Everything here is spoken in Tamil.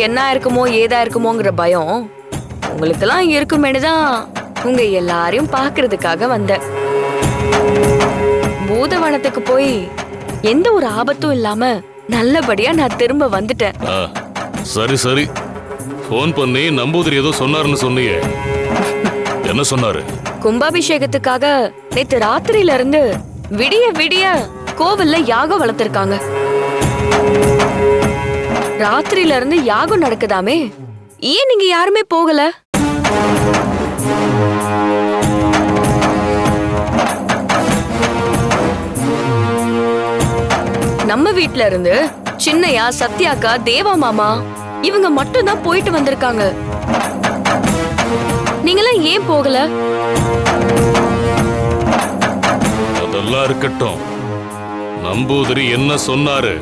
என்ன இருக்குமோ ஏதா இருக்குமோங்கிற பயம் உங்களுக்கெல்லாம் இருக்குமேனுதான் உங்க எல்லாரையும் பாக்குறதுக்காக வந்தேன். பூதவனத்துக்கு போய் எந்த ஒரு ஆபத்தும் இல்லாம நல்லபடியா நான் திரும்ப வந்துட்டேன். சரி சரி, போன் பண்ணி நம்பூதிரி ஏதோ சொன்னாருன்னு சொன்னியே, என்ன சொன்னாரு? கும்பாபிஷேகத்துக்காக நேத்து ராத்திரியில இருந்து விடிய விடிய கோவில்ல யாகம் வளர்த்திருக்காங்க. ராத்திரியில இருந்து யாகம் நடக்குதாமே, ஏன் நீங்க யாருமே போகல? நம்ம வீட்ல இருந்து சின்னையா, சத்யாக்கா, தேவா மாமா இவங்க மட்டும் தான் போயிட்டு வந்திருக்காங்க. நீங்களாம் ஏன் போகல? அதெல்லாம் இருக்கட்டும், நம்பூதிரி என்ன சொன்னாரு?